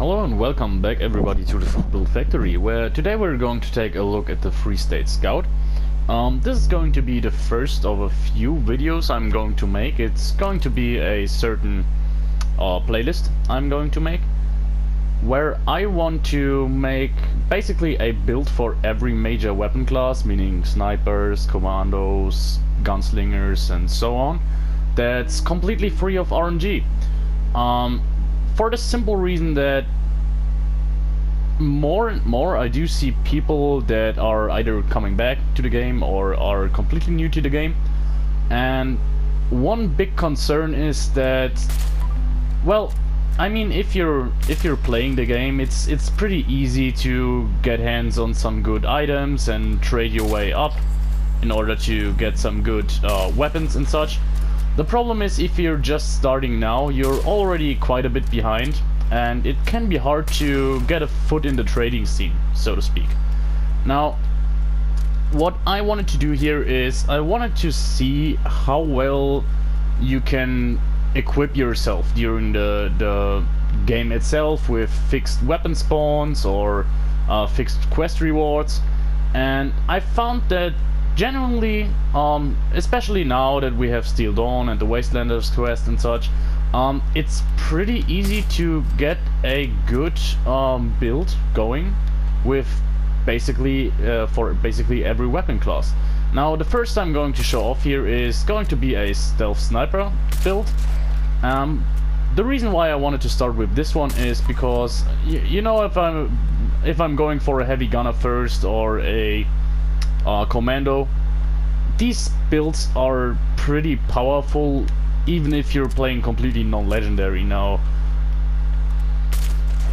Hello and welcome back everybody to the Foodbuild factory, where today we're going to take a look at the Free State Scout. This is going to be the first of a few videos I'm going to make. It's going to be a certain playlist I'm going to make, where I want to make basically a build for every major weapon class, meaning snipers, commandos, gunslingers and so on, that's completely free of RNG. For the simple reason that more and more I do see people that are either coming back to the game or are completely new to the game, and one big concern is that, well, I mean, if you're playing the game, it's pretty easy to get hands on some good items and trade your way up in order to get some good weapons and such. The problem is, if you're just starting now, you're already quite a bit behind, and it can be hard to get a foot in the trading scene, so to speak. Now, what I wanted to do here is I wanted to see how well you can equip yourself during the game itself with fixed weapon spawns or fixed quest rewards, and I found that generally, especially now that we have Steel Dawn and the Wastelanders quest and such, it's pretty easy to get a good build going with basically for basically every weapon class. Now, the first I'm going to show off here is going to be a stealth sniper build. The reason why I wanted to start with this one is because you know, if I'm going for a heavy gunner first or a commando, these builds are pretty powerful even if you're playing completely non-legendary. Now,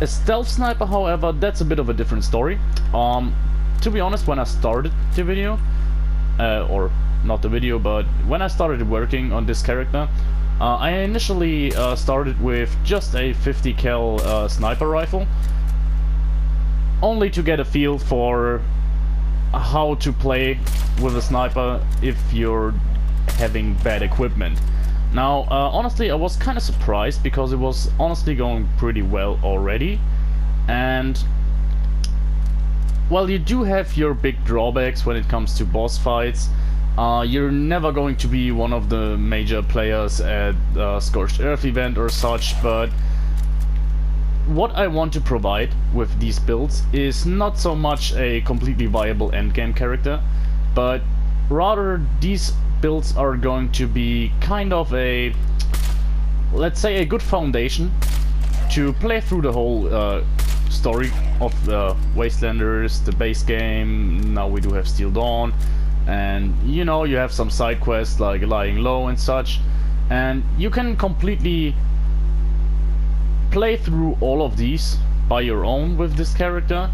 a stealth sniper, however, that's a bit of a different story. To be honest, when I started the video, or not the video, but when I started working on this character, I initially started with just a 50 cal sniper rifle, only to get a feel for how to play with a sniper if you're having bad equipment. Now, honestly, I was kind of surprised because it was honestly going pretty well already, and while you do have your big drawbacks when it comes to boss fights, you're never going to be one of the major players at Scorched Earth event or such, but what I want to provide with these builds is not so much a completely viable endgame character, but rather these builds are going to be kind of a, let's say, a good foundation to play through the whole story of the Wastelanders, the base game. Now we do have Steel Dawn, and you know, you have some side quests like Lying Low and such, and you can completely play through all of these by your own with this character,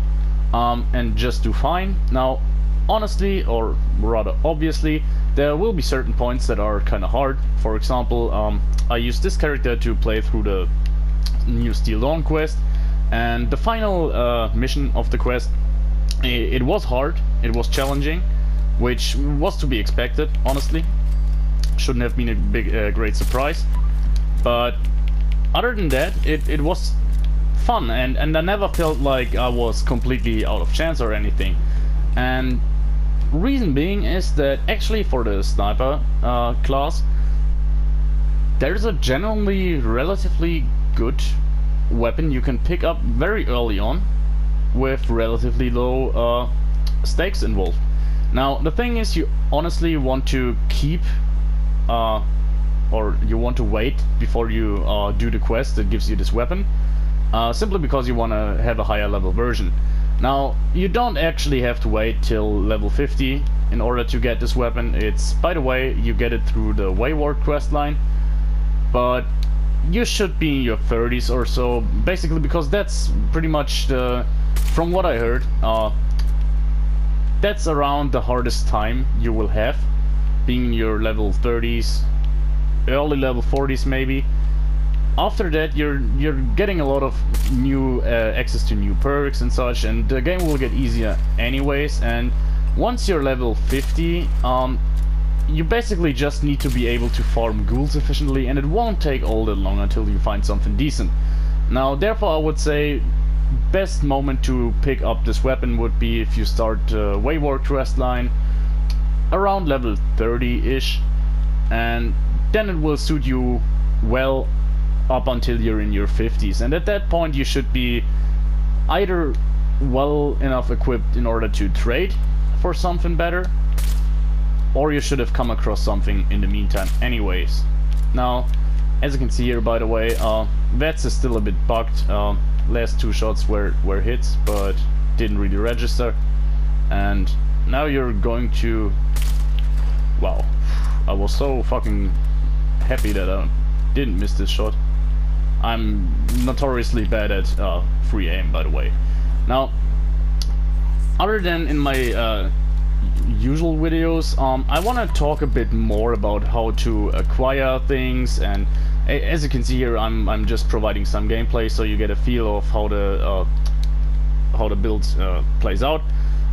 and just do fine. Now, honestly, or rather obviously, there will be certain points that are kind of hard. For example, I used this character to play through the new Steel Dawn quest, and the final mission of the quest, it was hard, it was challenging, which was to be expected, honestly. Shouldn't have been a great surprise, but other than that, it was fun, and I never felt like I was completely out of chance or anything. And reason being is that actually for the sniper class, there's a generally relatively good weapon you can pick up very early on with relatively low stakes involved. Now, the thing is, you honestly want to keep or you want to wait before you do the quest that gives you this weapon, simply because you want to have a higher level version. Now, you don't actually have to wait till level 50 in order to get this weapon. It's, by the way, you get it through the Wayward quest line, but you should be in your 30s or so, basically, because that's pretty much the, from what I heard, that's around the hardest time you will have, being in your level 30s, early level 40s maybe. After that, you're getting a lot of new access to new perks and such, and the game will get easier anyways. And once you're level 50, you basically just need to be able to farm ghouls efficiently, and it won't take all that long until you find something decent. Now, therefore, I would say best moment to pick up this weapon would be if you start Wayward quest line around level 30-ish, and then it will suit you well up until you're in your 50s, and at that point you should be either well enough equipped in order to trade for something better, or you should have come across something in the meantime anyways. Now, as you can see here, by the way, Vets is still a bit bugged. Last two shots were hits, but didn't really register. And now you're going to... Wow, I was so fucking happy that I didn't miss this shot. I'm notoriously bad at free aim, by the way. Now, other than in my usual videos, I want to talk a bit more about how to acquire things, and as you can see here, I'm just providing some gameplay so you get a feel of how the build plays out.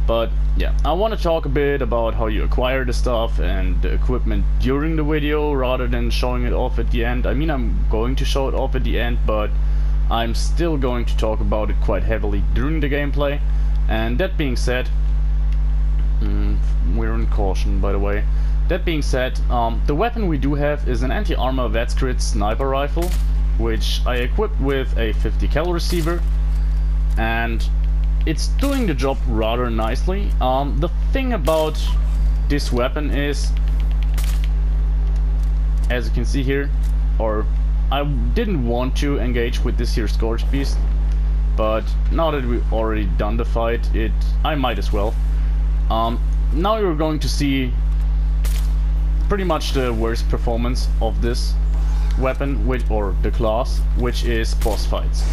But yeah, I want to talk a bit about how you acquire the stuff and the equipment during the video rather than showing it off at the end. I mean, I'm going to show it off at the end, but I'm still going to talk about it quite heavily during the gameplay. And that being said, we're in caution, by the way. That being said, the weapon we do have is an anti-armor Vetscrit sniper rifle, which I equipped with a 50 cal receiver, and it's doing the job rather nicely. The thing about this weapon is, as you can see here, or I didn't want to engage with this here Scorch Beast, but now that we've already done the fight, I might as well. Now you're going to see pretty much the worst performance of this weapon, or the class, which is boss fights.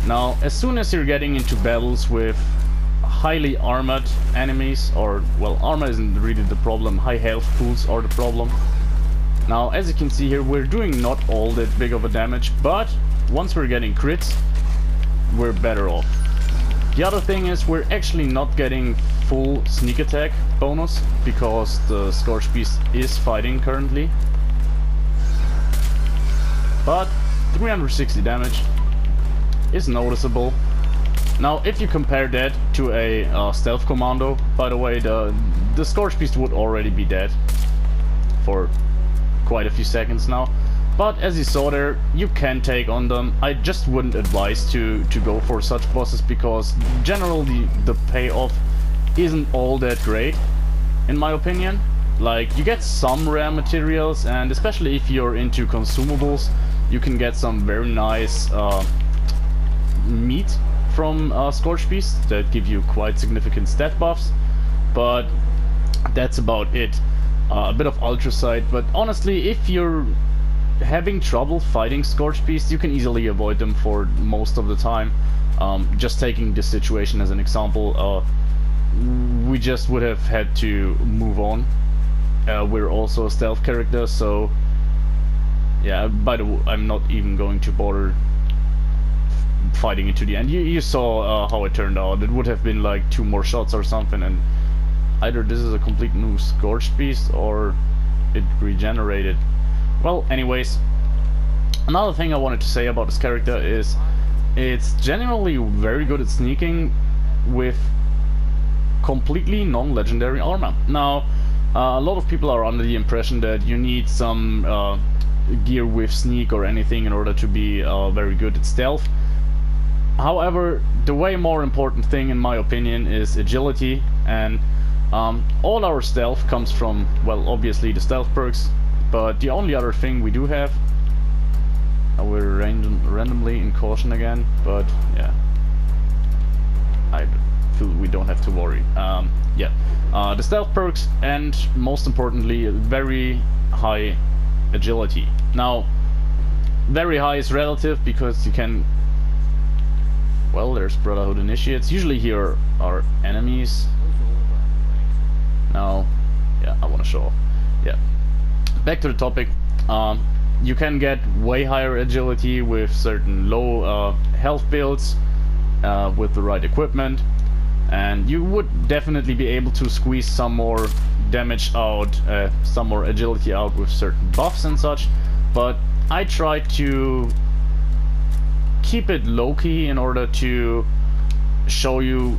Now, as soon as you're getting into battles with highly armored enemies, or, well, armor isn't really the problem, high health pools are the problem. Now, as you can see here, we're doing not all that big of a damage, but once we're getting crits, we're better off. The other thing is we're actually not getting full sneak attack bonus because the Scorch Beast is fighting currently. But 360 damage is noticeable. Now, if you compare that to a stealth commando, by the way, the Scorch Beast would already be dead for quite a few seconds now. But as you saw there, you can take on them. I just wouldn't advise to go for such bosses because generally the payoff isn't all that great, in my opinion. Like, you get some rare materials, and especially if you're into consumables, you can get some very nice meat from Scorch Beasts that give you quite significant stat buffs, but that's about it. A bit of Ultrasight, but honestly, if you're having trouble fighting Scorch Beasts, you can easily avoid them for most of the time. Just taking this situation as an example, we just would have had to move on. We're also a stealth character, so yeah, by the way, I'm not even going to bother fighting it to the end. You saw how it turned out. It would have been like 2 more shots or something, and either this is a complete new Scorched Beast or it regenerated. Well, anyways, another thing I wanted to say about this character is it's generally very good at sneaking with completely non-legendary armor. Now, a lot of people are under the impression that you need some gear with sneak or anything in order to be very good at stealth. However, the way more important thing in my opinion is agility, and all our stealth comes from, well, obviously the stealth perks, but the only other thing we do have, we're randomly in caution again, but yeah, I feel we don't have to worry. Yeah, the stealth perks, and most importantly, very high agility. Now, very high is relative because you can, well, there's Brotherhood Initiates. Usually here are enemies. Now, yeah, I want to show off. Yeah, back to the topic. You can get way higher agility with certain low health builds with the right equipment, and you would definitely be able to squeeze some more damage out, some more agility out with certain buffs and such. But I try to keep it low-key in order to show you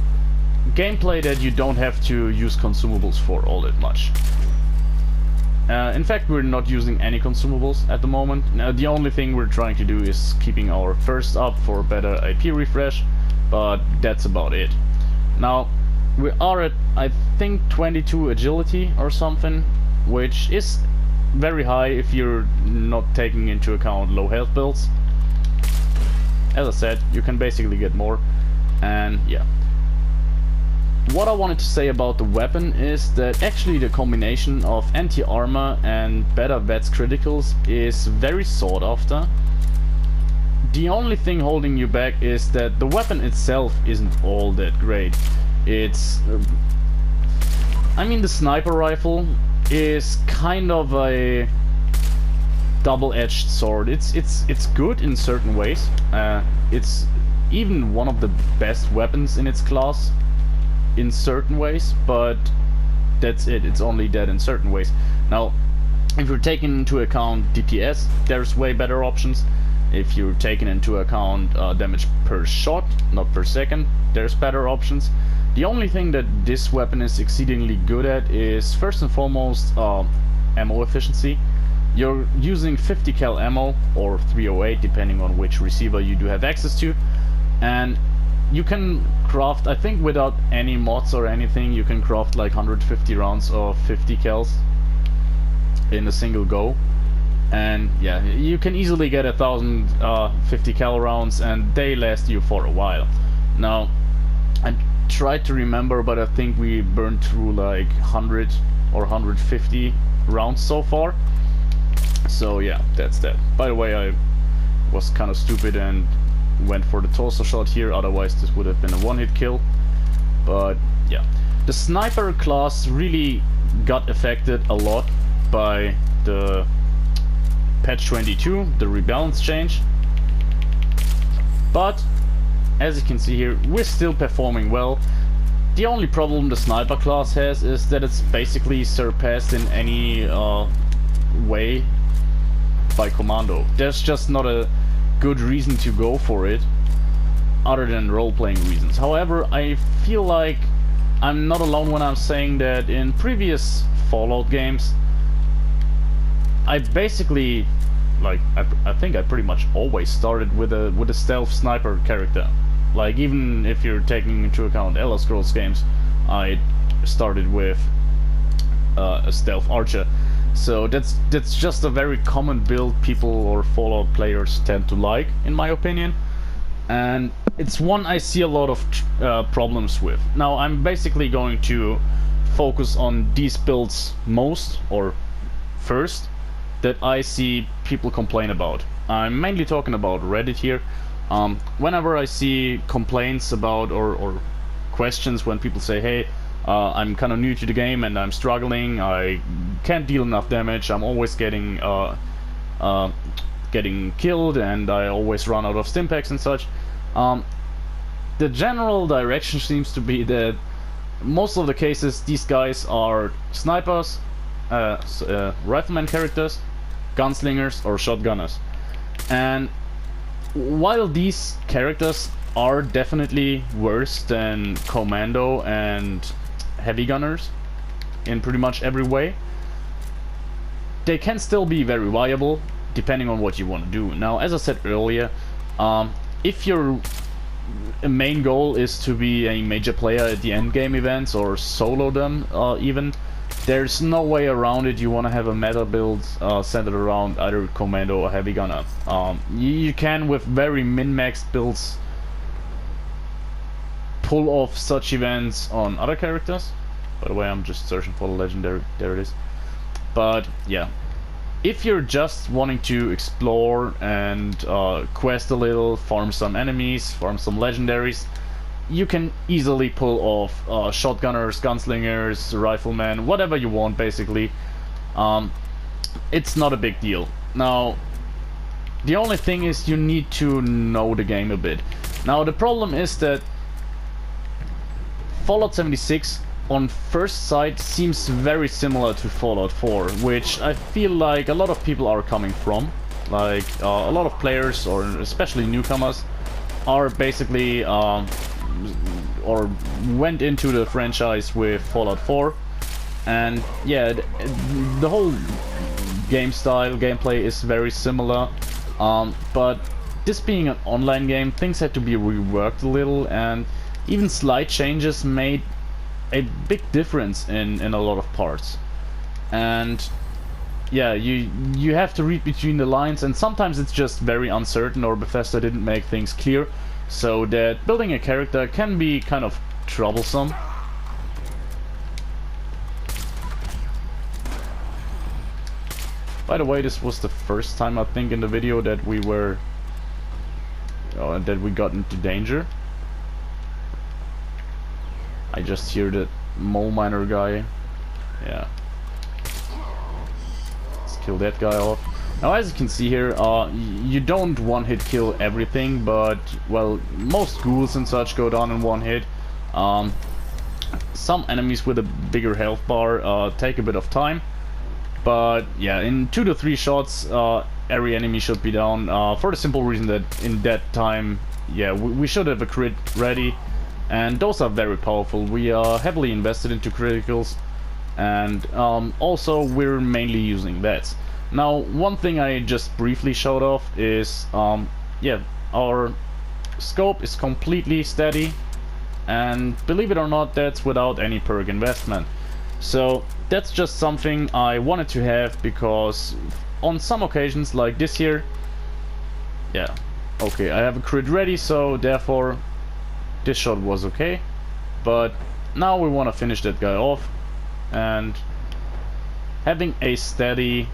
gameplay that you don't have to use consumables for all that much. In fact, we're not using any consumables at the moment. Now, the only thing we're trying to do is keeping our first up for better IP refresh, but that's about it. Now, we are at, I think, 22 agility or something, which is very high if you're not taking into account low health builds. As I said, you can basically get more, and yeah. What I wanted to say about the weapon is that actually the combination of anti-armor and better VETS criticals is very sought after. The only thing holding you back is that the weapon itself isn't all that great. It's... I mean, the sniper rifle is kind of a double-edged sword. It's good in certain ways. It's even one of the best weapons in its class in certain ways, but that's it. It's only that in certain ways. Now, if you're taking into account DPS, there's way better options. If you're taking into account damage per shot, not per second, there's better options. The only thing that this weapon is exceedingly good at is, first and foremost, ammo efficiency. You're using 50 cal ammo, or 308, depending on which receiver you do have access to, and you can craft, I think without any mods or anything, you can craft like 150 rounds of 50 cals in a single go. And yeah, you can easily get 1,050 cal rounds, and they last you for a while. Now, I tried to remember, but I think we burned through like 100 or 150 rounds so far. So yeah, that's that. By the way, I was kind of stupid and went for the torso shot here, otherwise this would have been a one-hit kill. But yeah, the sniper class really got affected a lot by the patch 22, the rebalance change. But as you can see here, we're still performing well. The only problem the sniper class has is that it's basically surpassed in any way by commando. There's just not a good reason to go for it other than role-playing reasons. However, I feel like I'm not alone when I'm saying that in previous Fallout games I basically, like, I think I pretty much always started with a stealth sniper character. Like, even if you're taking into account Elder Scrolls games, I started with a stealth archer. So that's just a very common build people or Fallout players tend to like, in my opinion. And it's one I see a lot of problems with. Now, I'm basically going to focus on these builds most, or first, that I see people complain about. I'm mainly talking about Reddit here. Whenever I see complaints about or questions when people say, hey, I'm kind of new to the game and I'm struggling, I can't deal enough damage, I'm always getting killed, and I always run out of stimpaks and such. The general direction seems to be that most of the cases these guys are snipers, rifleman characters, gunslingers or shotgunners. And while these characters are definitely worse than commando and heavy gunners in pretty much every way, they can still be very viable depending on what you want to do. Now, as I said earlier, if your main goal is to be a major player at the end game events or solo them even, there's no way around it. You want to have a meta build centered around either commando or heavy gunner. You can, with very min-maxed builds, pull off such events on other characters. By the way, I'm just searching for the legendary. There it is. But yeah, if you're just wanting to explore and quest a little, farm some enemies, farm some legendaries, you can easily pull off shotgunners, gunslingers, riflemen, whatever you want, basically. It's not a big deal. Now, the only thing is you need to know the game a bit. Now, the problem is that Fallout 76 on first sight seems very similar to Fallout 4, which I feel like a lot of people are coming from. Like, a lot of players, or especially newcomers, are basically or went into the franchise with Fallout 4, and yeah, the whole game style, gameplay is very similar, but this being an online game, things had to be reworked a little, and even slight changes made a big difference in a lot of parts. And yeah, you have to read between the lines, and sometimes it's just very uncertain, or Bethesda didn't make things clear, so that building a character can be kind of troublesome. By the way, this was the first time I think in the video that we were that we got into danger. I just hear that mole miner guy. Yeah. Let's kill that guy off. Now, as you can see here, you don't one-hit kill everything, but, well, most ghouls and such go down in one hit. Some enemies with a bigger health bar take a bit of time, but yeah, in 2 to 3 shots, every enemy should be down, for the simple reason that in that time, yeah, we should have a crit ready, and those are very powerful. We are heavily invested into criticals, and also we're mainly using that. Now, one thing I just briefly showed off is, yeah, our scope is completely steady, and believe it or not, that's without any perk investment. So that's just something I wanted to have, because on some occasions like this here, yeah, okay, I have a crit ready, so therefore this shot was okay, but now we want to finish that guy off, and having a steady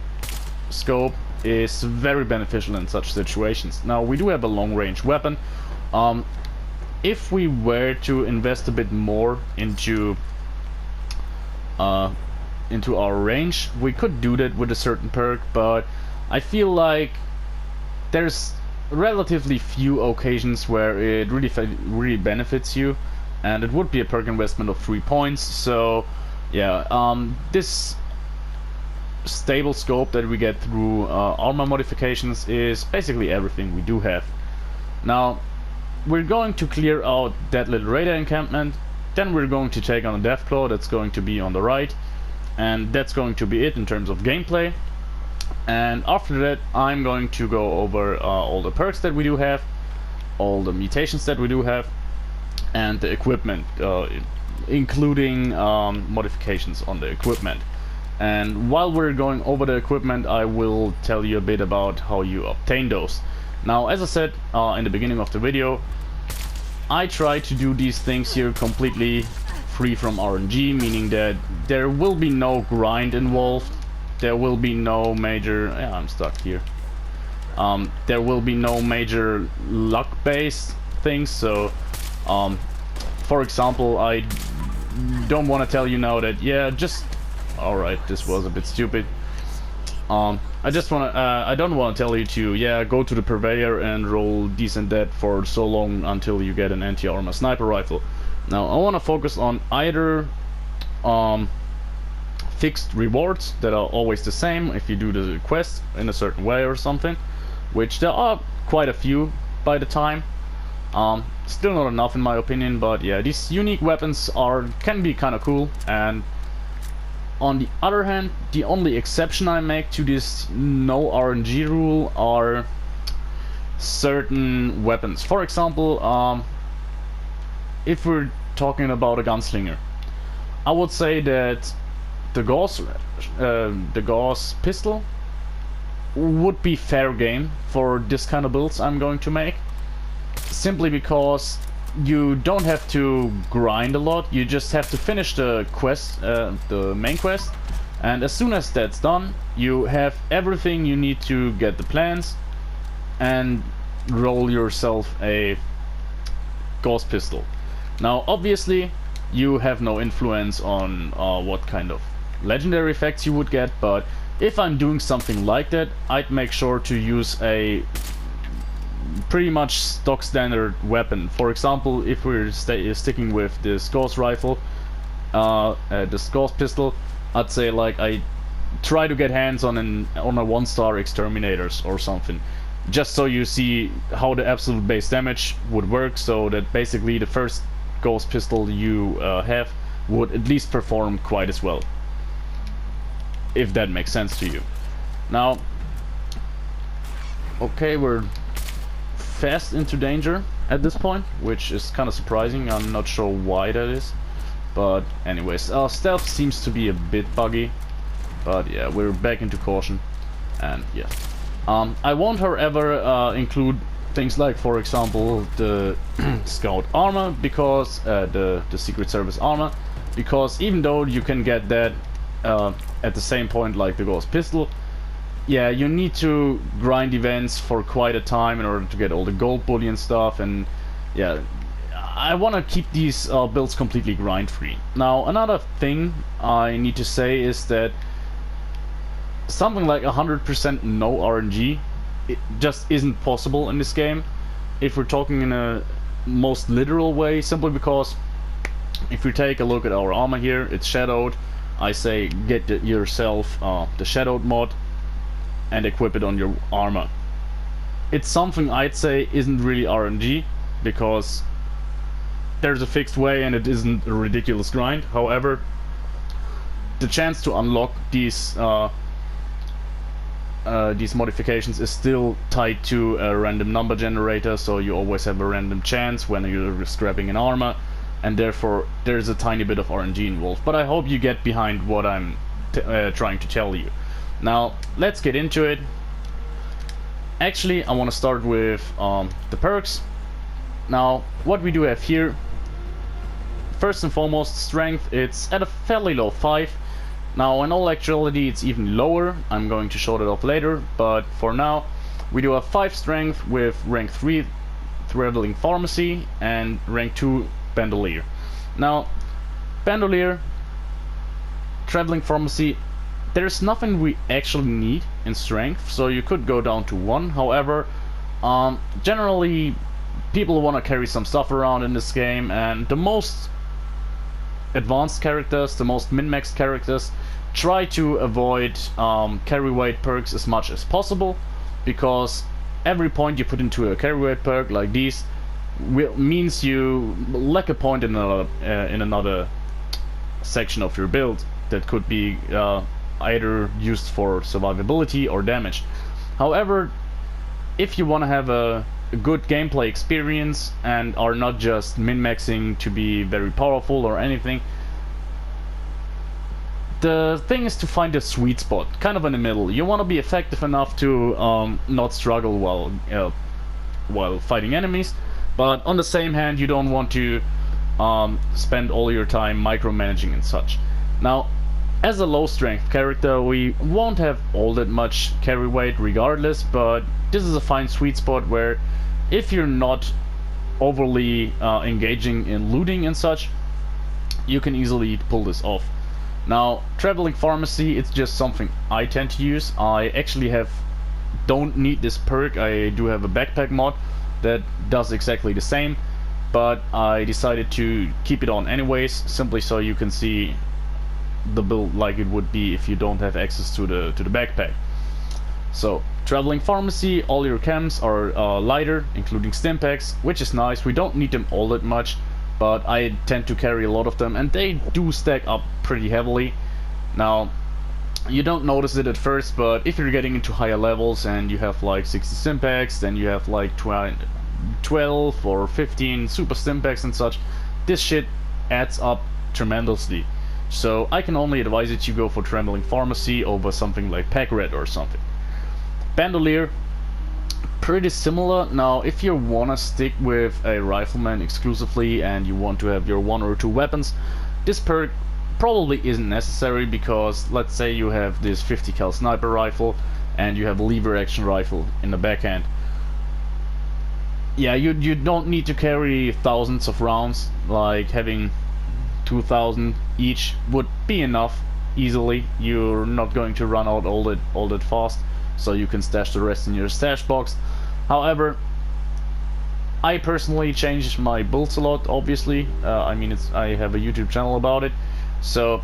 scope is very beneficial in such situations. Now, we do have a long-range weapon. If we were to invest a bit more into our range, we could do that with a certain perk, but I feel like there's relatively few occasions where it really benefits you, and it would be a perk investment of 3 points. So yeah, this stable scope that we get through armor modifications is basically everything we do have. Now, we're going to clear out that little radar encampment, then we're going to take on a Deathclaw that's going to be on the right, and that's going to be it in terms of gameplay. And after that, I'm going to go over all the perks that we do have, all the mutations that we do have, and the equipment, including modifications on the equipment. And while we're going over the equipment, I will tell you a bit about how you obtain those. Now, as I said in the beginning of the video, I try to do these things here completely free from RNG, meaning that there will be no grind involved, there will be no major... yeah, I'm stuck here. There will be no major luck-based things, so for example, I don't want to tell you now that, yeah, just... alright, this was a bit stupid. I don't want to tell you to, yeah, go to the purveyor and roll decent dead for so long until you get an anti-armor sniper rifle. Now, I want to focus on either fixed rewards that are always the same if you do the quest in a certain way or something, which there are quite a few by the time. Still not enough in my opinion, but yeah, these unique weapons can be kind of cool. And on the other hand, the only exception I make to this no RNG rule are certain weapons. For example, if we're talking about a gunslinger, I would say that the Gauss pistol would be fair game for this kind of builds I'm going to make, simply because you don't have to grind a lot, you just have to finish the quest, the main quest, and as soon as that's done, you have everything you need to get the plans and roll yourself a Gauss pistol. Now, obviously, you have no influence on what kind of legendary effects you would get, but if I'm doing something like that, I'd make sure to use a pretty much stock standard weapon. For example, if we're sticking with this Gauss rifle, this Gauss pistol, I'd say like I try to get hands on a 1-star exterminators or something. just so you see how the absolute base damage would work, so that basically the first ghost pistol you have would at least perform quite as well, if that makes sense to you. Now, okay, we're fast into danger at this point, which is kind of surprising. I'm not sure why that is, but anyways, stealth seems to be a bit buggy, but yeah, we're back into caution. And yeah, I won't however include things like, for example, the scout armor, because the Secret Service armor, because even though you can get that at the same point like the ghost pistol, yeah, you need to grind events for quite a time in order to get all the gold bullion stuff, and yeah, I want to keep these builds completely grind free. Now, another thing I need to say is that something like 100% no RNG, it just isn't possible in this game, if we're talking in a most literal way, simply because if you take a look at our armor here, it's shadowed. I say get yourself the shadowed mod and equip it on your armor. It's something I'd say isn't really RNG, because there's a fixed way and it isn't a ridiculous grind. However, the chance to unlock these modifications is still tied to a random number generator, so you always have a random chance when you're scrapping an armor, and therefore there's a tiny bit of RNG involved. But I hope you get behind what I'm trying to tell you. Now, let's get into it. Actually, I want to start with the perks. Now, what we do have here, first and foremost, strength. It's at a fairly low 5. Now, in all actuality, it's even lower. I'm going to show that off later, but for now, we do have 5 strength with rank 3 Traveling Pharmacy and rank 2 Bandolier. Now, Bandolier, Traveling Pharmacy, there's nothing we actually need in strength, so you could go down to 1. However, generally, people want to carry some stuff around in this game, and the most advanced characters, the most min-maxed characters, try to avoid carry weight perks as much as possible, because every point you put into a carry weight perk like these means you lack a point in another section of your build that could be either used for survivability or damage. However, if you want to have a good gameplay experience and are not just min-maxing to be very powerful or anything, the thing is to find a sweet spot, kind of in the middle. You want to be effective enough to not struggle while fighting enemies, but on the same hand, you don't want to spend all your time micromanaging and such. Now, as a low strength character, we won't have all that much carry weight regardless, but this is a fine sweet spot where if you're not overly engaging in looting and such, you can easily pull this off. Now, Traveling Pharmacy, it's just something I tend to use. I actually don't need this perk. I do have a backpack mod that does exactly the same, but I decided to keep it on anyways, simply so you can see the build like it would be if you don't have access to the backpack. So, Traveling Pharmacy, all your chems are lighter, including Stimpaks, which is nice. We don't need them all that much, but I tend to carry a lot of them, and they do stack up pretty heavily. Now, you don't notice it at first, but if you're getting into higher levels and you have like 60 Stimpaks, then you have like 12 or 15 Super Stimpaks and such, this shit adds up tremendously. So I can only advise that you go for Traveling Pharmacy over something like Pack Rat or something. Bandolier, pretty similar. Now, if you wanna stick with a rifleman exclusively and you want to have your 1 or 2 weapons, this perk probably isn't necessary, because let's say you have this 50 cal sniper rifle and you have a lever action rifle in the backhand. Yeah, you don't need to carry thousands of rounds. Like having 2,000 each would be enough easily. You're not going to run out all that fast, so you can stash the rest in your stash box. However, I personally changed my builds a lot, obviously. I mean, I have a YouTube channel about it, so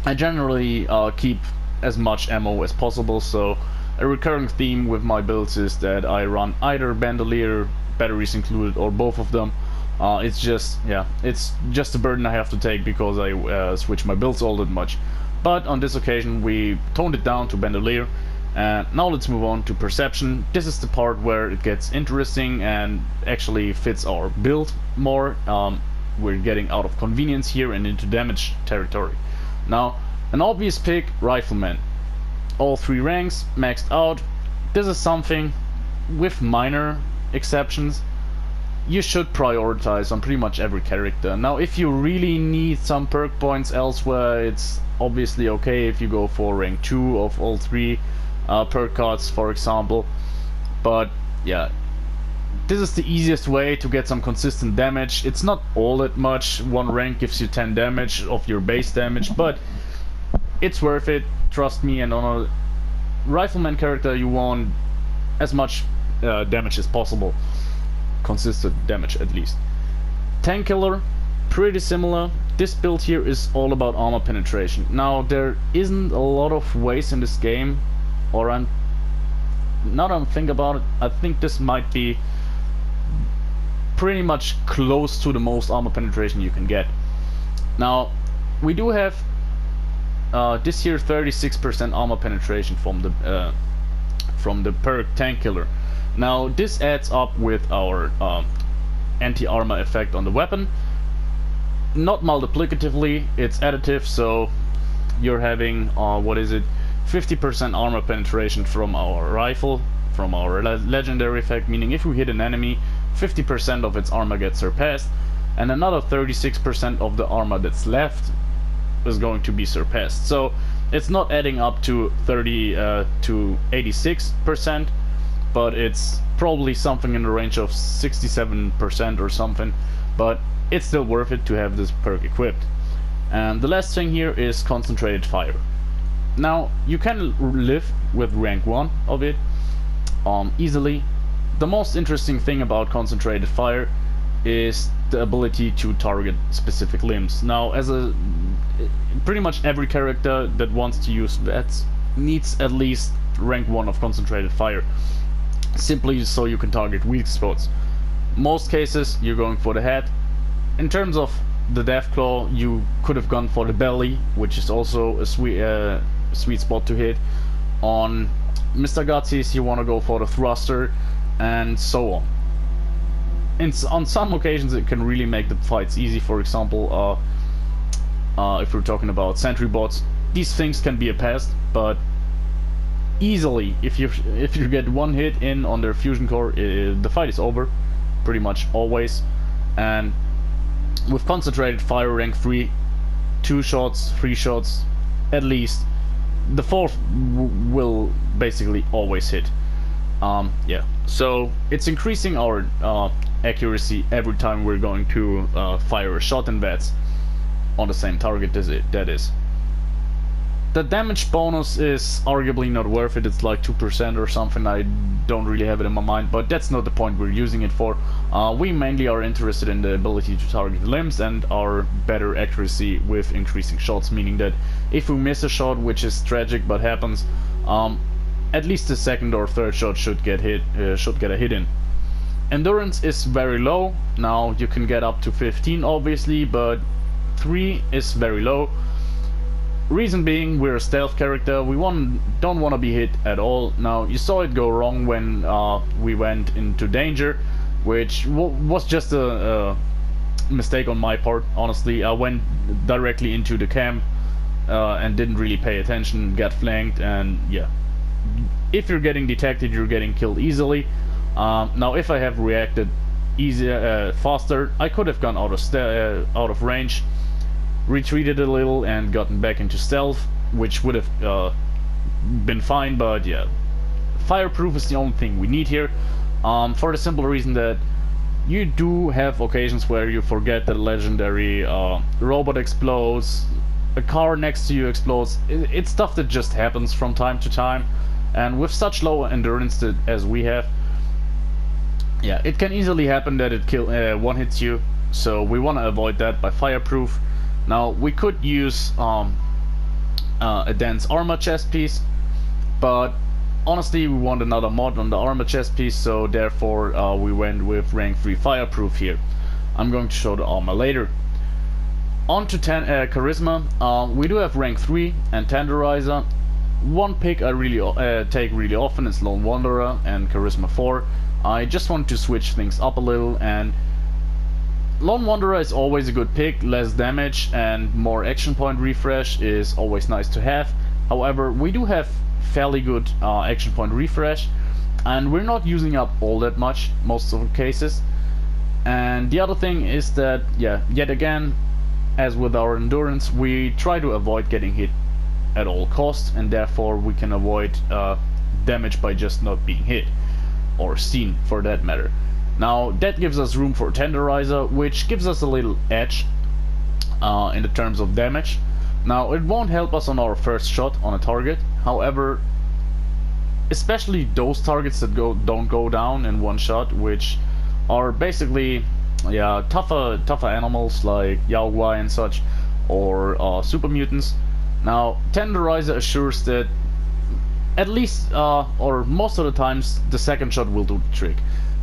I generally keep as much ammo as possible. So a recurring theme with my builds is that I run either bandolier, batteries included, or both of them. It's just a burden I have to take because I switch my builds all that much. But on this occasion we toned it down to bandolier. And now let's move on to perception. This is the part where it gets interesting and actually fits our build more. We're getting out of convenience here and into damage territory. Now, an obvious pick, rifleman. All 3 ranks maxed out. This is something, with minor exceptions, you should prioritize on pretty much every character. Now, if you really need some perk points elsewhere, it's obviously okay if you go for rank 2 of all 3 perk cards, for example. But yeah, this is the easiest way to get some consistent damage. It's not all that much. 1 rank gives you 10 damage of your base damage, but it's worth it, trust me. And on a rifleman character you want as much damage as possible, consistent damage at least. Tank killer, pretty similar. This build here is all about armor penetration. Now, there isn't a lot of ways in this game, or now that I'm thinking about it, I think this might be pretty much close to the most armor penetration you can get. Now, we do have this here 36% armor penetration from the perk tank killer. Now, this adds up with our anti-armor effect on the weapon. Not multiplicatively, it's additive, so you're having 50% armor penetration from our rifle, from our legendary effect, meaning if we hit an enemy, 50% of its armor gets surpassed, and another 36% of the armor that's left is going to be surpassed. So it's not adding up to 86%, but it's probably something in the range of 67% or something, but it's still worth it to have this perk equipped. And the last thing here is concentrated fire. Now, you can live with rank 1 of it easily. The most interesting thing about concentrated fire is the ability to target specific limbs. Now, pretty much every character that wants to use VETs needs at least rank 1 of concentrated fire, simply so you can target weak spots. Most cases you're going for the head. In terms of the Deathclaw, you could have gone for the belly, which is also a sweet spot to hit. On Mr. Gutsy's you want to go for the thruster, and so on. On some occasions it can really make the fights easy. For example, if we're talking about sentry bots, these things can be a pest, but easily, if you get 1 hit in on their fusion core, the fight is over, pretty much always. And with concentrated fire rank 3, 2 shots, 3 shots at least, the 4th will basically always hit. Yeah, so it's increasing our accuracy every time we're going to fire a shot in VETs on the same target that is. The damage bonus is arguably not worth it. It's like 2% or something. I don't really have it in my mind, but that's not the point we're using it for. We mainly are interested in the ability to target limbs and our better accuracy with increasing shots, meaning that if we miss a shot, which is tragic but happens, at least the 2nd or 3rd shot should get a hit in. Endurance is very low. Now, you can get up to 15 obviously, but 3 is very low. Reason being, we're a stealth character. We don't want to be hit at all. Now, you saw it go wrong when we went into danger, which was just a mistake on my part, honestly. I went directly into the camp and didn't really pay attention, got flanked, and yeah. If you're getting detected, you're getting killed easily. Now, if I have reacted faster, I could have gone out of range, retreated a little and gotten back into stealth, which would have been fine, but yeah, fireproof is the only thing we need here, for the simple reason that you do have occasions where you forget that a legendary robot explodes, a car next to you explodes. It's stuff that just happens from time to time, and with such low endurance as we have, yeah, it can easily happen that it one hits you, so we want to avoid that by fireproof. Now, we could use a dense armor chest piece, but honestly, we want another mod on the armor chest piece, so therefore we went with rank 3 fireproof here. I'm going to show the armor later. On to charisma. We do have rank 3 and tenderizer. One pick I really take really often is Lone Wanderer and charisma 4. I just want to switch things up a little, and Lone Wanderer is always a good pick. Less damage and more action point refresh is always nice to have. However, we do have fairly good action point refresh, and we're not using up all that much most of the cases. And the other thing is that, yeah, yet again, as with our endurance, we try to avoid getting hit at all costs, and therefore we can avoid damage by just not being hit, or seen for that matter. Now that gives us room for tenderizer, which gives us a little edge in the terms of damage. Now it won't help us on our first shot on a target, however, especially those targets that don't go down in one shot, which are basically, yeah, tougher animals like Yaogwai and such, or super mutants. Now tenderizer assures that at least or most of the times the second shot will do the trick.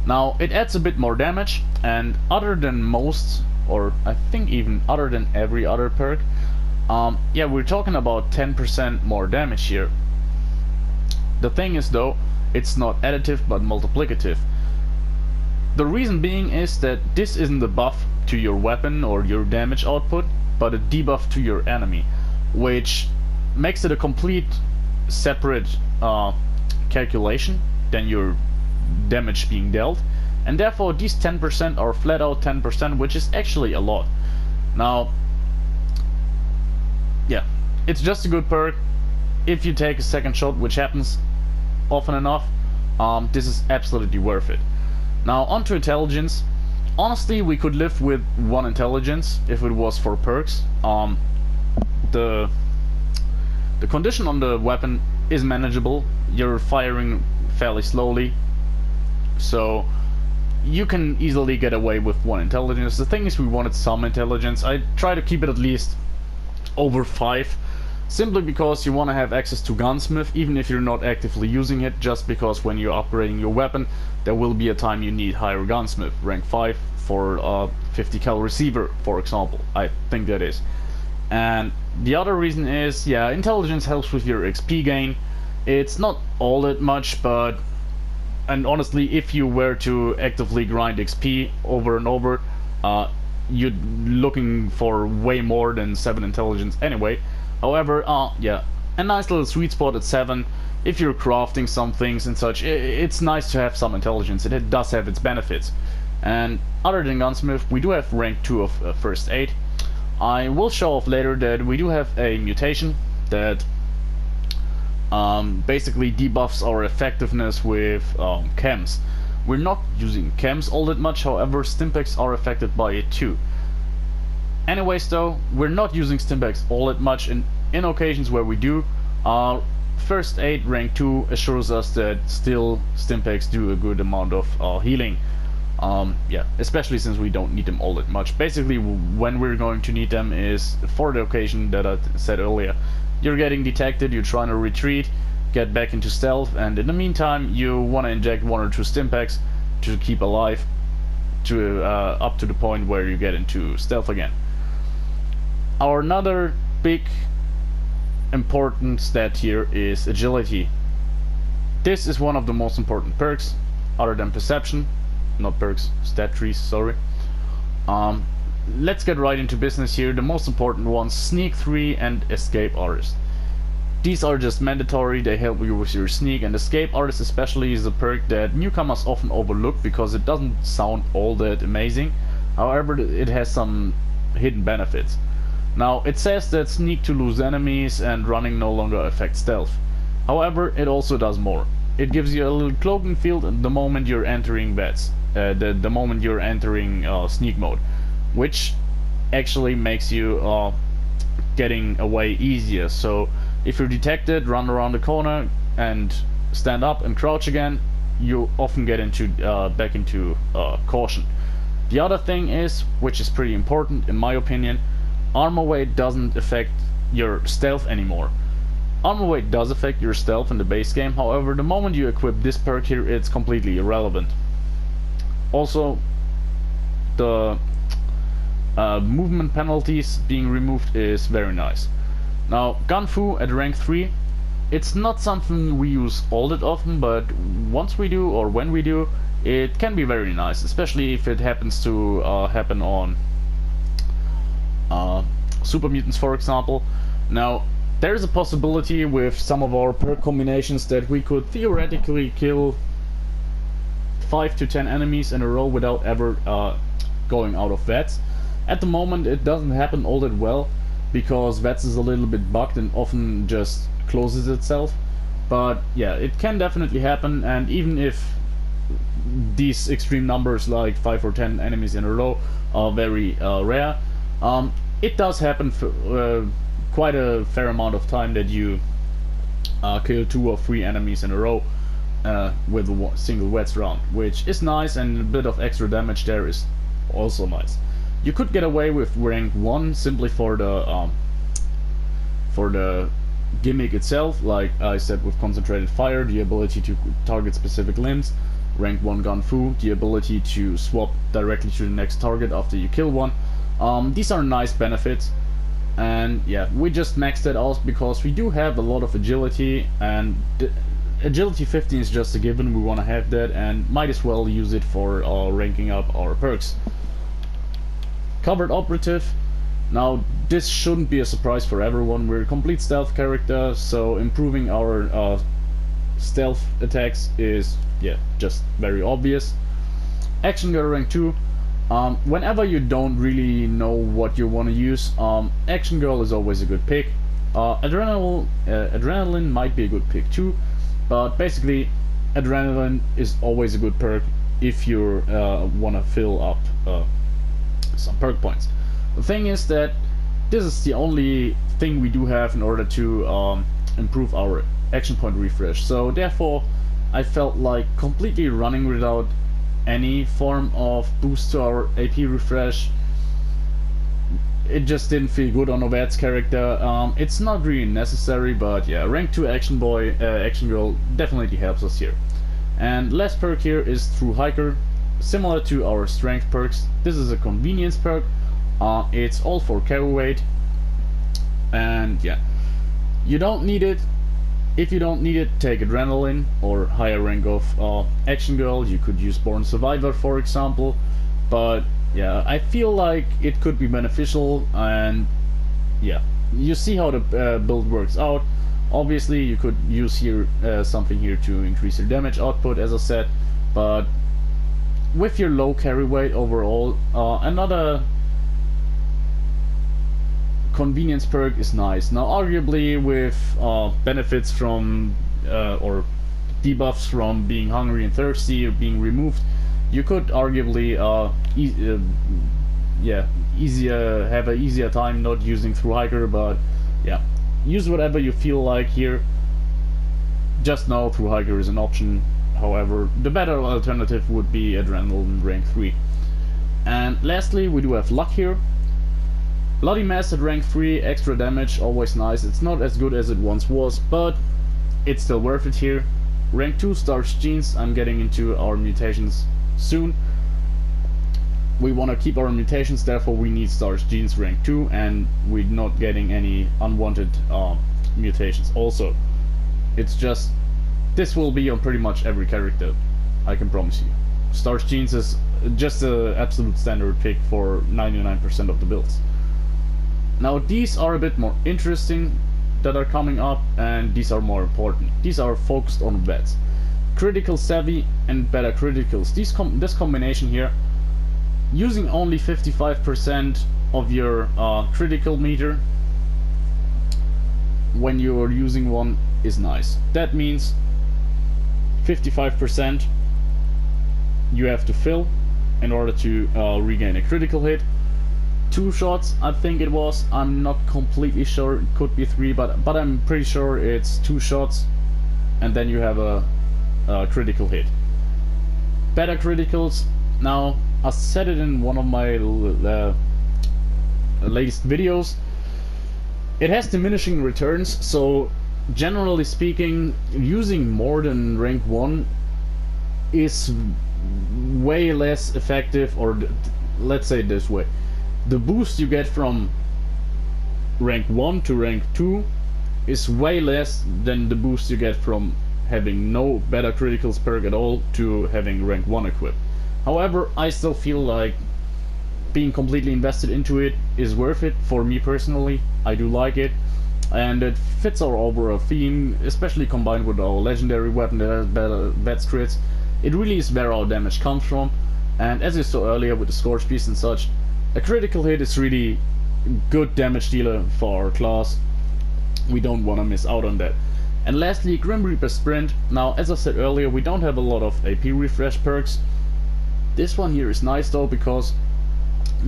Now it adds a bit more damage, and other than most, or I think even other than every other perk, yeah, we're talking about 10% more damage here. The thing is though, it's not additive but multiplicative. The reason being is that this isn't a buff to your weapon or your damage output, but a debuff to your enemy, which makes it a complete separate calculation than your damage being dealt, and therefore these 10% are flat out 10%, which is actually a lot. Now, yeah, it's just a good perk. If you take a second shot, which happens often enough, this is absolutely worth it. Now onto intelligence. Honestly, we could live with 1 intelligence if it was for perks. The condition on the weapon is manageable. You're firing fairly slowly, so you can easily get away with 1 intelligence. The thing is, we wanted some intelligence. I try to keep it at least over 5, simply because you want to have access to gunsmith even if you're not actively using it, just because when you're upgrading your weapon there will be a time you need higher gunsmith, rank 5 for 50 cal receiver for example, I think that is. And the other reason is, yeah, intelligence helps with your XP gain. It's not all that much, but, and honestly, if you were to actively grind XP over and over, you're looking for way more than 7 intelligence anyway. However, yeah, a nice little sweet spot at 7. If you're crafting some things and such, it's nice to have some intelligence. It does have its benefits. And other than gunsmith, we do have rank 2 of first aid. I will show off later that we do have a mutation that basically debuffs our effectiveness with chems. We're not using chems all that much, however stimpaks are affected by it too. Anyways though, we're not using stimpaks all that much, and in occasions where we do, first aid rank 2 assures us that still stimpaks do a good amount of healing. Yeah, especially since we don't need them all that much. Basically, when we're going to need them is for the occasion that I said earlier. You're getting detected, you're trying to retreat, get back into stealth, and in the meantime you want to inject 1 or 2 stimpaks to keep alive to up to the point where you get into stealth again. Our another big important stat here is agility. This is one of the most important perks, other than perception. Not perks, stat trees, sorry. Let's get right into business here. The most important ones, Sneak 3 and Escape Artist. These are just mandatory, they help you with your sneak, and Escape Artist especially is a perk that newcomers often overlook because it doesn't sound all that amazing. However, it has some hidden benefits. Now, it says that sneak to lose enemies and running no longer affects stealth. However, it also does more. It gives you a little cloaking field the moment you're entering beds, the moment you're entering sneak mode, which actually makes you getting away easier. So if you're detected, run around the corner and stand up and crouch again, you often get into back into caution. The other thing is, which is pretty important in my opinion, armor weight doesn't affect your stealth anymore. Armor weight does affect your stealth in the base game, however the moment you equip this perk here it's completely irrelevant. Also, the movement penalties being removed is very nice. Now, Gunfu at rank 3, it's not something we use all that often, but once we do, or when we do, it can be very nice, especially if it happens to happen on super mutants, for example. Now, there's a possibility with some of our perk combinations that we could theoretically kill 5 to 10 enemies in a row without ever going out of VETS. At the moment it doesn't happen all that well because VETS is a little bit bugged and often just closes itself, but yeah, it can definitely happen. And even if these extreme numbers like 5 or 10 enemies in a row are very rare, it does happen for quite a fair amount of time that you kill 2 or 3 enemies in a row with a single VETS round, which is nice, and a bit of extra damage there is also nice. You could get away with rank 1 simply for the gimmick itself, like I said, with concentrated fire, the ability to target specific limbs. Rank 1 Gunfu, the ability to swap directly to the next target after you kill one. These are nice benefits, and yeah, we just maxed it out because we do have a lot of agility, and agility 15 is just a given. We want to have that and might as well use it for ranking up our perks. Covered operative. Now this shouldn't be a surprise for everyone. We're a complete stealth character, so improving our stealth attacks is, yeah, just very obvious. Action girl rank 2. Whenever you don't really know what you want to use, Action Girl is always a good pick. Adrenaline might be a good pick too, but basically Adrenaline is always a good perk if you want to fill up some perk points. The thing is that this is the only thing we do have in order to improve our action point refresh, so therefore I felt like completely running without any form of boost to our AP refresh, it just didn't feel good on a VETS character. It's not really necessary, but yeah, rank 2 Action Girl definitely helps us here. And last perk here is Through Hiker, similar to our strength perks. This is a convenience perk. It's all for carry weight, and yeah, you don't need it. If you don't need it, take Adrenaline or higher rank of Action Girl. You could use Born Survivor, for example, but yeah, I feel like it could be beneficial. And yeah, you see how the build works out. Obviously you could use here something here to increase your damage output, as I said, but with your low carry weight overall, another convenience perk is nice. Now arguably with benefits from or debuffs from being hungry and thirsty or being removed, you could arguably have an easier time not using Through Hiker, but yeah, use whatever you feel like here. Just know Through Hiker is an option. However, the better alternative would be Adrenaline rank 3. And lastly, we do have Luck here. Bloody Mass at rank 3, extra damage, always nice. It's not as good as it once was, but it's still worth it here. Rank 2 Starch Genes, I'm getting into our mutations soon. We want to keep our mutations, therefore we need Starch Genes rank 2, and we're not getting any unwanted mutations also. It's just, this will be on pretty much every character, I can promise you. Starch Genes is just an absolute standard pick for 99% of the builds. Now these are a bit more interesting that are coming up, and these are more important. These are focused on VETS. Critical Savvy and Better Criticals. This combination here, using only 55% of your critical meter when you are using one is nice. That means 55% you have to fill in order to regain a critical hit. 2 shots, I think it was. I'm not completely sure. It could be 3, but I'm pretty sure it's 2 shots, and then you have a critical hit. Better criticals. Now, I said it in one of my latest videos. It has diminishing returns, so generally speaking, using more than rank 1 is way less effective, or let's say it this way. The boost you get from rank 1 to rank 2 is way less than the boost you get from having no better criticals perk at all to having rank 1 equipped. However, I still feel like being completely invested into it is worth it for me personally. I do like it, and it fits our overall theme, especially combined with our legendary weapon that has better crits. It really is where our damage comes from, and as you saw earlier with the Scorch Beast and such, a critical hit is really good damage dealer for our class. We don't want to miss out on that. And lastly, Grim Reaper Sprint. Now, as I said earlier, we don't have a lot of AP refresh perks. This one here is nice though, because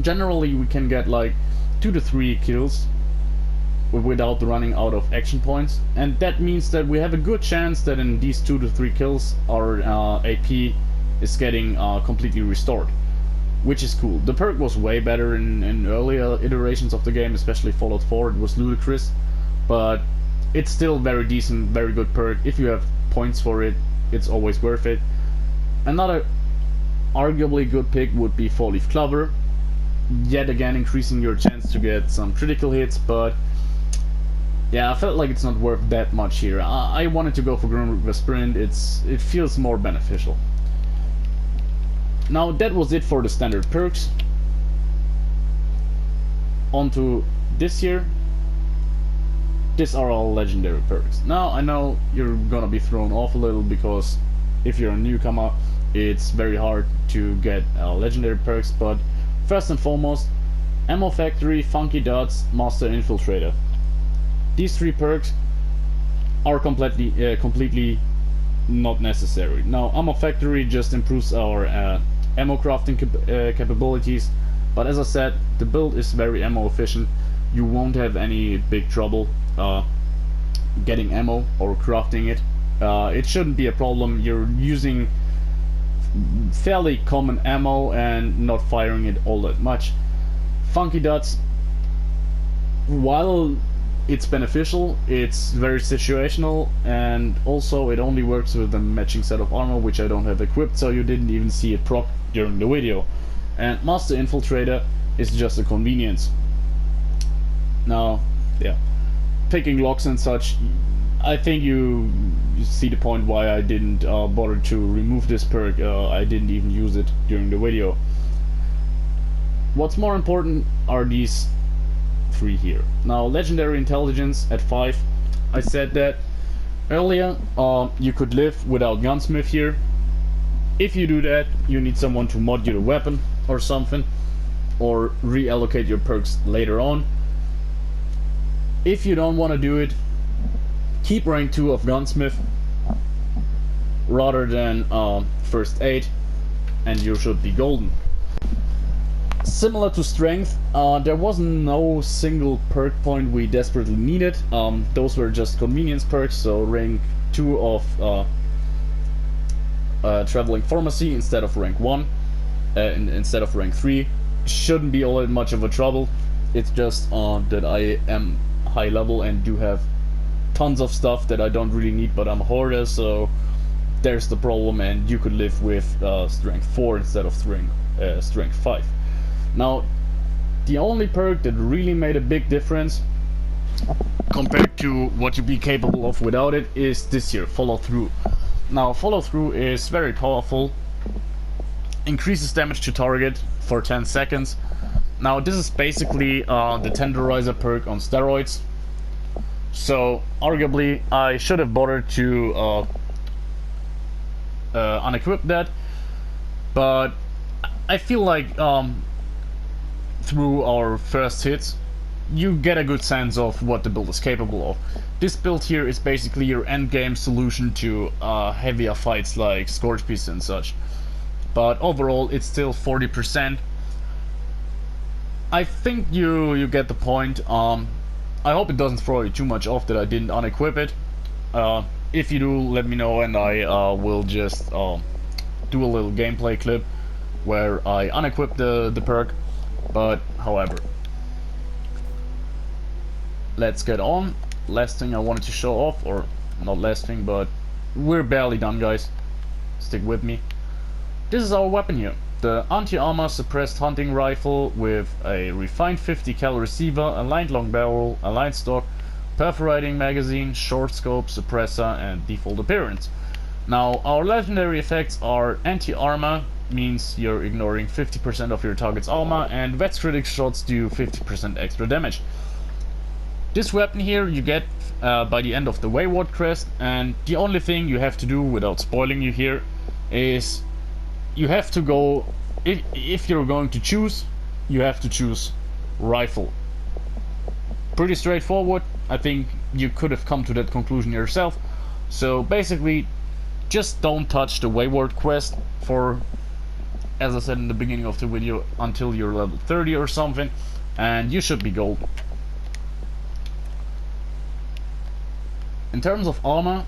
generally we can get like 2 to 3 kills without running out of action points, and that means that we have a good chance that in these 2 to 3 kills our AP is getting completely restored, which is cool. The perk was way better in earlier iterations of the game, especially Fallout 4. It was ludicrous, but it's still very decent, very good perk. If you have points for it, it's always worth it. Another arguably good pick would be Four Leaf Clover, yet again increasing your chance to get some critical hits, but yeah, I felt like it's not worth that much here. I wanted to go for Grim Reaper Sprint. It feels more beneficial. Now that was it for the standard perks. On to this year. These are all legendary perks. Now I know you're gonna be thrown off a little, because if you're a newcomer it's very hard to get legendary perks, but first and foremost, Ammo Factory, Funky Dots, Master Infiltrator. These 3 perks are completely not necessary. Now, Ammo Factory just improves our ammo crafting capabilities, but as I said, the build is very ammo efficient. You won't have any big trouble getting ammo or crafting it. It shouldn't be a problem. You're using fairly common ammo and not firing it all that much. Funky Dots, while it's beneficial, it's very situational, and also it only works with a matching set of armor, which I don't have equipped, so you didn't even see it proc during the video. And Master Infiltrator is just a convenience. Now, yeah, picking locks and such, I think you see the point why I didn't bother to remove this perk. I didn't even use it during the video. What's more important are these 3 here. Now, Legendary Intelligence at 5. I said that earlier, you could live without Gunsmith here. If you do that, you need someone to mod you the weapon or something, or reallocate your perks later on. If you don't want to do it, keep rank 2 of Gunsmith rather than First Aid, and you should be golden. Similar to Strength, there was no single perk point we desperately needed. Those were just convenience perks, so rank 2 of Traveling Pharmacy instead of rank 1, instead of rank 3, shouldn't be all that much of a trouble. It's just that I am high level and do have tons of stuff that I don't really need, but I'm a hoarder, so there's the problem, and you could live with Strength 4 instead of Strength 5. Now, the only perk that really made a big difference compared to what you'd be capable of without it is this here, Follow Through. Now, Follow Through is very powerful, increases damage to target for 10 seconds. Now, this is basically the Tenderizer perk on steroids. So, arguably, I should have bothered to unequip that, but I feel like through our first hits, you get a good sense of what the build is capable of. This build here is basically your endgame solution to heavier fights like Scorch Beast and such. But overall, it's still 40%. I think you get the point. I hope it doesn't throw you too much off that I didn't unequip it. If you do, let me know, and I will just do a little gameplay clip where I unequip the perk. But however, let's get on. last thing I wanted to show off, or not last thing, but we're barely done, guys. Stick with me. This is our weapon here. The anti-armor suppressed hunting rifle with a refined 50 cal receiver, aligned long barrel, aligned stock, perforating magazine, short scope, suppressor, and default appearance. Now, our legendary effects are anti-armor, means you're ignoring 50% of your target's armor, and Vets critic shots do 50% extra damage. This weapon here you get by the end of the Wayward Crest, and the only thing you have to do, without spoiling you here, is you have to go, if you're going to choose, you have to choose rifle. Pretty straightforward. I think you could have come to that conclusion yourself. So basically, just don't touch the Wayward Quest for, as I said in the beginning of the video, until you're level 30 or something, and you should be golden. In terms of armor,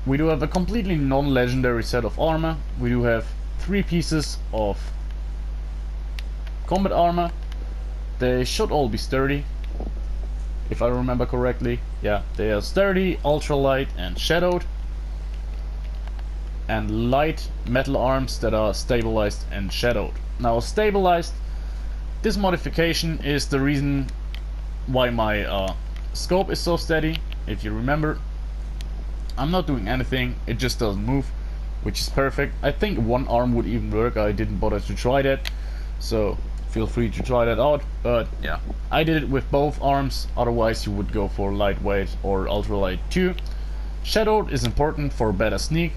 we do have a completely non-legendary set of armor. We do have 3 pieces of combat armor. They should all be sturdy, if I remember correctly. Yeah, they are sturdy, ultralight, and shadowed. And light metal arms that are stabilized and shadowed. Now, stabilized, this modification is the reason why my scope is so steady. If you remember, I'm not doing anything, it just doesn't move, which is perfect. I think one arm would even work. I didn't bother to try that, so feel free to try that out. But yeah, I did it with both arms, otherwise you would go for lightweight or ultralight too. Shadowed is important for better sneak,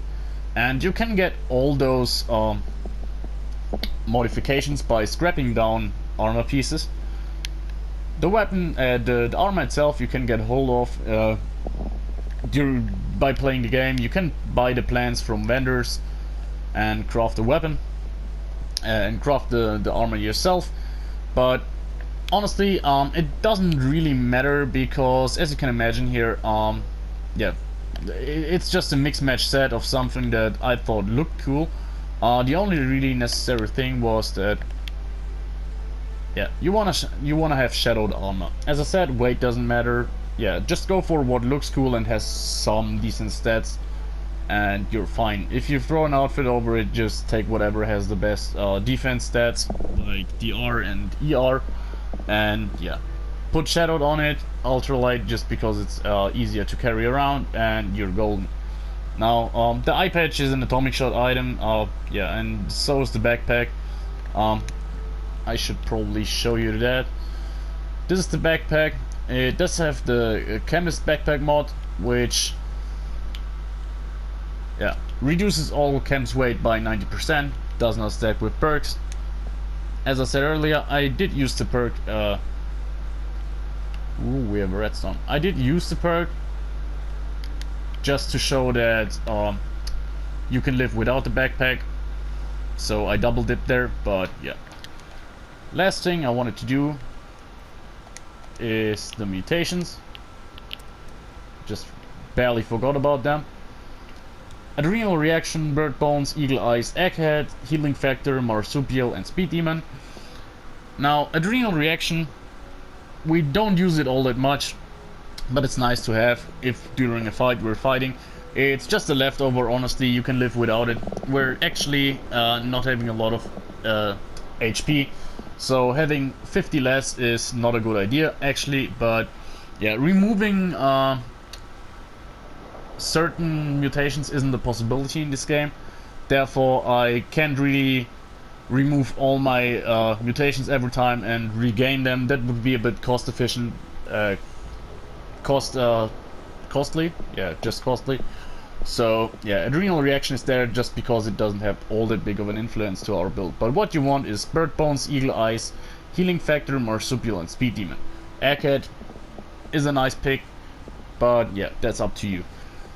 and you can get all those modifications by scrapping down armor pieces. The weapon, the armor itself, you can get hold of by playing the game. You can buy the plans from vendors and craft the weapon and craft the armor yourself, but honestly it doesn't really matter, because as you can imagine here, yeah, it's just a mix match set of something that I thought looked cool. The only really necessary thing was that, yeah, you wanna have shadowed armor. As I said, weight doesn't matter. Yeah, just go for what looks cool and has some decent stats, and you're fine. If you throw an outfit over it, just take whatever has the best defense stats, like DR and ER, and yeah, put shadowed on it, ultralight, just because it's easier to carry around, and you're golden. Now, the eye patch is an atomic shot item, yeah, and so is the backpack. I should probably show you that. This is the backpack. It does have the chemist backpack mod, which, yeah, reduces all chems weight by 90%, does not stack with perks. As I said earlier, I did use the perk, ooh, we have a redstone. I did use the perk just to show that you can live without the backpack, so I double dipped there. But yeah, last thing I wanted to do is the mutations. Just barely forgot about them. Adrenal reaction, bird bones, eagle eyes, egghead, healing factor, marsupial, and speed demon. Now, adrenal reaction, we don't use it all that much, but it's nice to have if during a fight we're fighting. It's just a leftover, honestly. You can live without it. We're actually not having a lot of HP, so having 50 less is not a good idea actually. But yeah, removing certain mutations isn't a possibility in this game, therefore I can't really remove all my mutations every time and regain them. That would be a bit cost efficient, costly, yeah, just costly. So yeah, adrenal reaction is there just because it doesn't have all that big of an influence to our build. But what you want is bird bones, eagle eyes, healing factor, marsupial, and speed demon. Egghead is a nice pick, but yeah, that's up to you.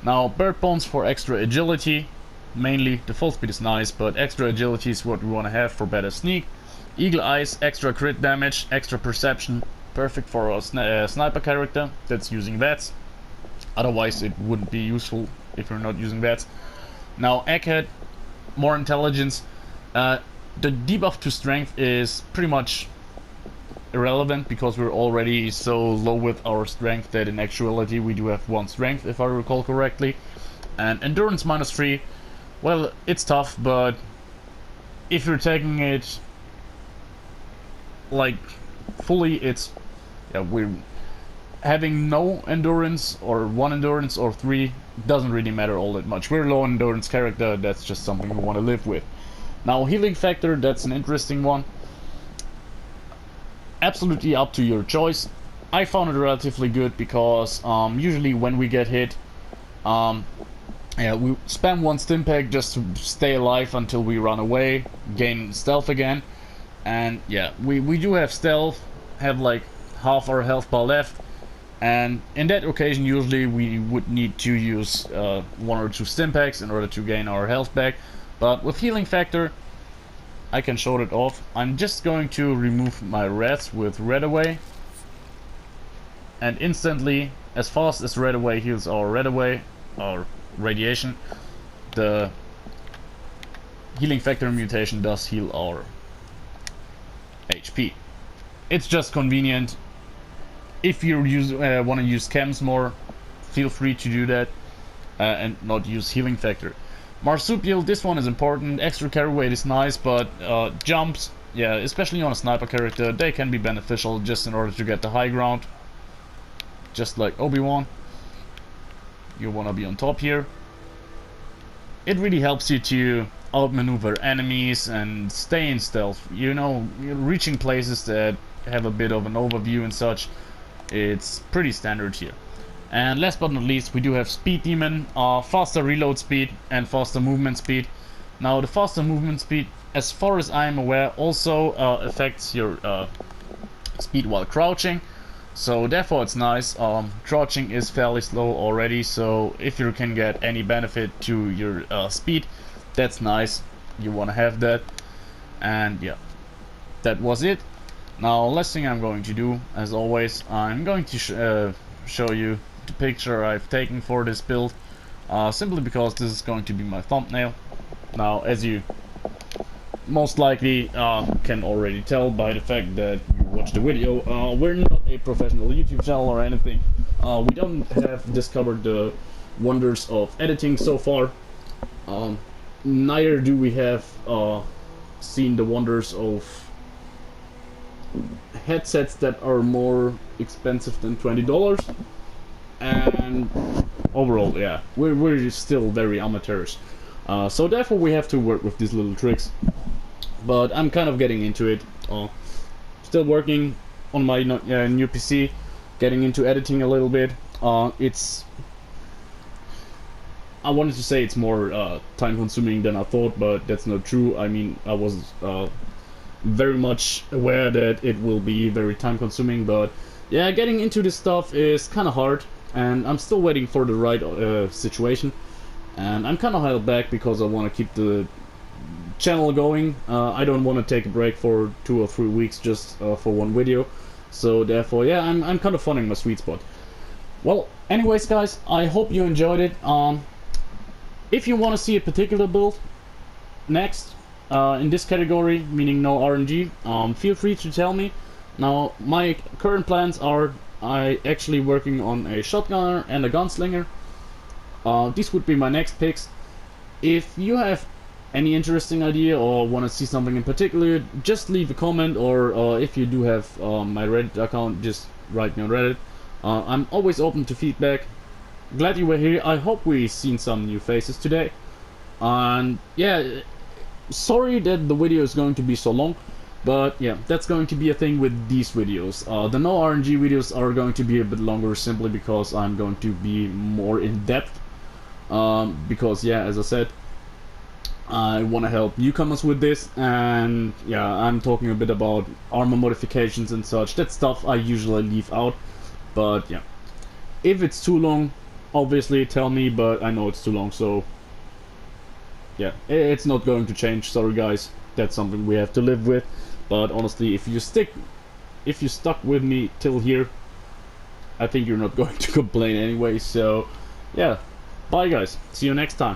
Now, bird bones for extra agility, mainly. The full speed is nice, but extra agility is what we want to have for better sneak. Eagle eyes, extra crit damage, extra perception, perfect for a sniper character that's using VATS. Otherwise it wouldn't be useful if you're not using VATS. Now, egghead, more intelligence. The debuff to strength is pretty much irrelevant because we're already so low with our strength that in actuality we do have 1 strength, if I recall correctly. And endurance -3, well, it's tough, but if you're taking it like fully, it's, yeah, we're having no endurance or 1 endurance or 3 doesn't really matter all that much. We're a low endurance character, that's just something we want to live with. Now, healing factor, that's an interesting one. Absolutely up to your choice. I found it relatively good because usually when we get hit, yeah, we spam 1 stim pack just to stay alive until we run away, gain stealth again. And yeah, we do have stealth, have like half our health bar left, and in that occasion usually we would need to use 1 or 2 stim packs in order to gain our health back. But with healing factor, I can show it off. I'm just going to remove my rats with red away, and instantly, as fast as red away heals our red away, our radiation, the healing factor mutation does heal our HP. It's just convenient. If you want to use chems more, feel free to do that and not use healing factor. Marsupial, this one is important. Extra carry weight is nice, but jumps, yeah, especially on a sniper character, they can be beneficial just in order to get the high ground. Just like Obi-Wan, you want to be on top here. It really helps you to outmaneuver enemies and stay in stealth. You know, reaching places that have a bit of an overview and such, it's pretty standard here. And last but not least, we do have Speed Demon, faster reload speed and faster movement speed. Now, the faster movement speed, as far as I am aware, also affects your speed while crouching. So therefore it's nice. Crouching is fairly slow already, so if you can get any benefit to your speed, that's nice. You want to have that. And yeah, that was it. Now, last thing I'm going to do, as always, I'm going to show you the picture I've taken for this build, simply because this is going to be my thumbnail. Now, as you most likely can already tell by the fact that you watched the video, we're not a professional YouTube channel or anything. We don't have discovered the wonders of editing so far. Neither do we have seen the wonders of headsets that are more expensive than $20. And overall, yeah, we're still very amateurish. So therefore we have to work with these little tricks. But I'm kind of getting into it. Still working on my new PC, getting into editing a little bit. I wanted to say it's more time consuming than I thought, but that's not true. I mean, I was very much aware that it will be very time consuming, but yeah, getting into this stuff is kind of hard, and I'm still waiting for the right situation. And I'm kind of held back because I want to keep the channel going. I don't want to take a break for 2 or 3 weeks just for 1 video. So therefore, yeah, I'm kind of finding my sweet spot. Well, anyways, guys, I hope you enjoyed it. If you want to see a particular build next in this category, meaning no RNG, feel free to tell me. Now, my current plans are I actually working on a shotgunner and a gunslinger. These would be my next picks. If you have any interesting idea or want to see something in particular, just leave a comment, or if you do have my Reddit account, just write me on Reddit. I'm always open to feedback. Glad you were here. I hope we've seen some new faces today. And yeah, sorry that the video is going to be so long, but yeah, that's going to be a thing with these videos. The no RNG videos are going to be a bit longer simply because I'm going to be more in depth. Because yeah, as I said, I want to help newcomers with this, and yeah, I'm talking a bit about armor modifications and such. That stuff I usually leave out, but yeah, if it's too long, obviously tell me, but I know it's too long, so yeah, it's not going to change. Sorry guys, that's something we have to live with. But honestly, if you stuck with me till here, I think you're not going to complain anyway. So yeah, bye guys, see you next time.